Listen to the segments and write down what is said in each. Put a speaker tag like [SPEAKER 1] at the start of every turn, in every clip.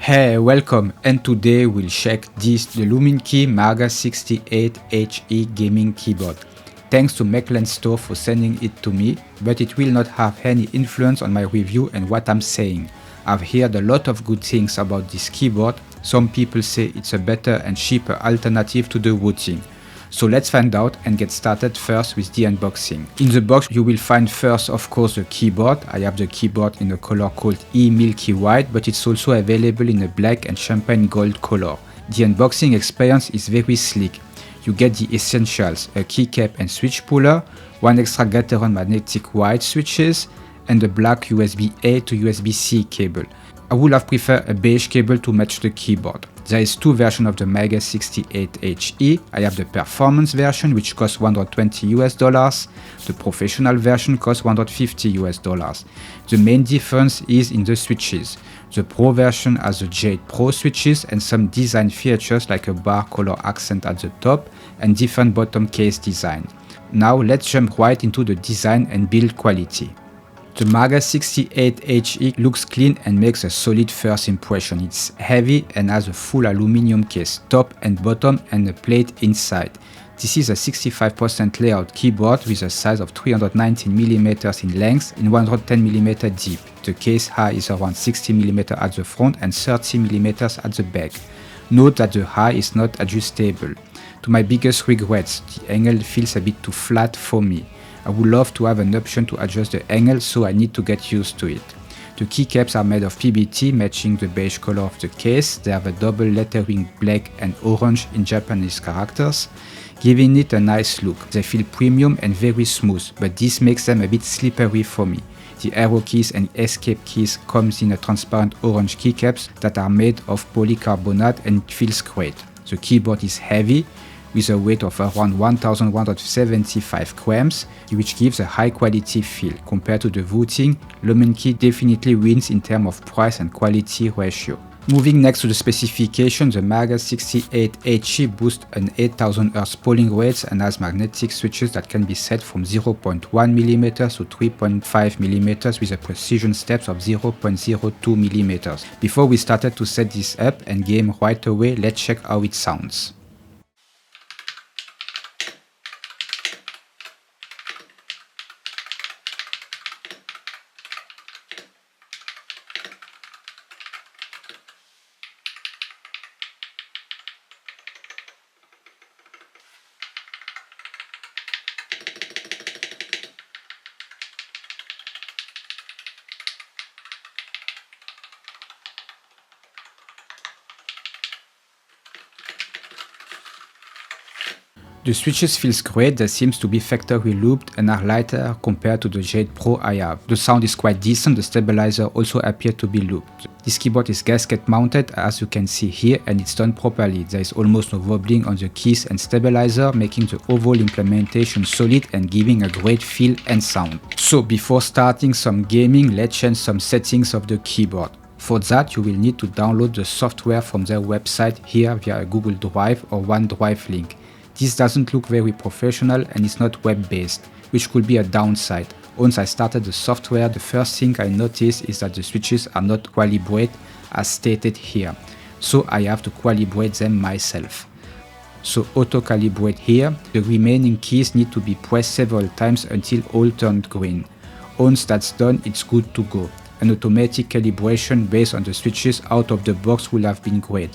[SPEAKER 1] Hey, welcome, and today we'll check the Luminkey Magger68 He Gaming Keyboard. Thanks to mechlands store for sending it to me, but it will not have any influence on my review and what I'm saying. I've heard a lot of good things about this keyboard. Some people say it's a better and cheaper alternative to the Wooting. So let's find out and get started first with the unboxing. In the box you will find first of course the keyboard. I have the keyboard in a color called Milky White, but it's also available in a black and champagne gold color. The unboxing experience is very slick. You get the essentials, a keycap and switch puller, one extra Gateron magnetic white switches, and a black USB-A to USB-C cable. I would have preferred a beige cable to match the keyboard. There is two versions of the Magger68 He. I have the performance version which costs $120. The professional version costs $150. The main difference is in the switches. The Pro version has the Jade Pro switches and some design features like a bar color accent at the top and different bottom case design. Now let's jump right into the design and build quality. The Magger68 He looks clean and makes a solid first impression. It's heavy and has a full aluminum case, top and bottom, and a plate inside. This is a 65% layout keyboard with a size of 319mm in length and 110mm deep. The case height is around 60mm at the front and 30mm at the back. Note that the height is not adjustable. To my biggest regrets, the angle feels a bit too flat for me. I would love to have an option to adjust the angle, so I need to get used to it. The keycaps are made of PBT, matching the beige color of the case. They have a double lettering black and orange in Japanese characters, giving it a nice look. They feel premium and very smooth, but this makes them a bit slippery for me. The arrow keys and escape keys comes in a transparent orange keycaps that are made of polycarbonate and it feels great. The keyboard is heavy, with a weight of around 1175 grams, which gives a high quality feel. Compared to the Wooting, Luminkey definitely wins in terms of price and quality ratio. Moving next to the specification, the Magger68 He boosts an 8000 Hz polling rate and has magnetic switches that can be set from 0.1mm to 3.5mm with a precision steps of 0.02mm. Before we started to set this up and game right away, let's check how it sounds. The switches feels great. They seems to be factory looped and are lighter compared to the Jade Pro I have. The sound is quite decent. The stabilizer also appears to be looped. This keyboard is gasket mounted as you can see here, and it's done properly. There is almost no wobbling on the keys and stabilizer, making the overall implementation solid and giving a great feel and sound. So before starting some gaming, let's change some settings of the keyboard. For that you will need to download the software from their website here via a Google Drive or OneDrive link. This doesn't look very professional and is not web-based, which could be a downside. Once I started the software, the first thing I noticed is that the switches are not calibrated as stated here. So I have to calibrate them myself. So auto-calibrate here. The remaining keys need to be pressed several times until all turned green. Once that's done, it's good to go. An automatic calibration based on the switches out of the box will have been great.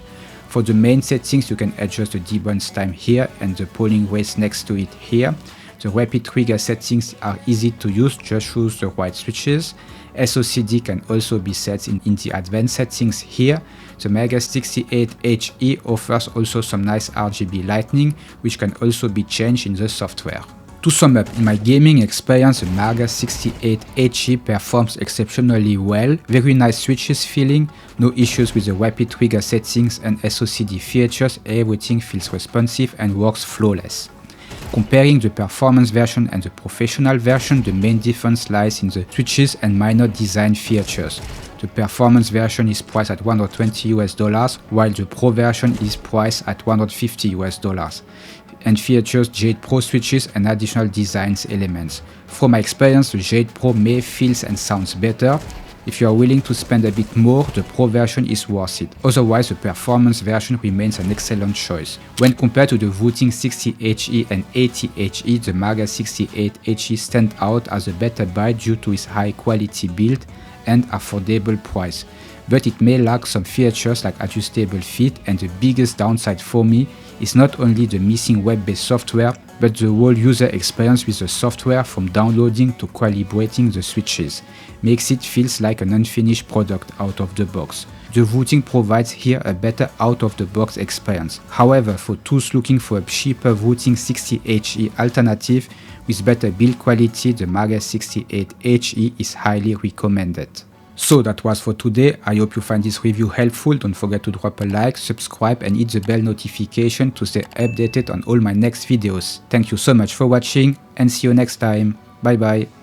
[SPEAKER 1] For the main settings, you can adjust the debounce time here and the polling rates next to it here. The rapid trigger settings are easy to use, just choose the right switches. SOCD can also be set in the advanced settings here. The Magger68 He offers also some nice RGB lighting, which can also be changed in the software. To sum up, in my gaming experience, the Magger68 He performs exceptionally well. Very nice switches feeling, no issues with the rapid trigger settings and SOCD features. Everything feels responsive and works flawless. Comparing the performance version and the professional version, the main difference lies in the switches and minor design features. The performance version is priced at $120, while the Pro version is priced at $150. And features Jade Pro switches and additional designs elements. From my experience, the Jade Pro may feels and sounds better, If you are willing to spend a bit more, the Pro version is worth it. Otherwise, the performance version remains an excellent choice. When compared to the Wooting 60HE and 80HE, the Magger68HE stands out as a better buy due to its high quality build and affordable price. But it may lack some features like adjustable feet, and the biggest downside for me is not only the missing web-based software, but the whole user experience with the software from downloading to calibrating the switches. Makes it feels like an unfinished product out of the box. The Wooting provides here a better out-of-the-box experience. However, for those looking for a cheaper Wooting 60HE alternative with better build quality, the Magger68HE is highly recommended. So that was for today. I hope you find this review helpful. Don't forget to drop a like, subscribe and hit the bell notification to stay updated on all my next videos. Thank you so much for watching and see you next time. Bye bye.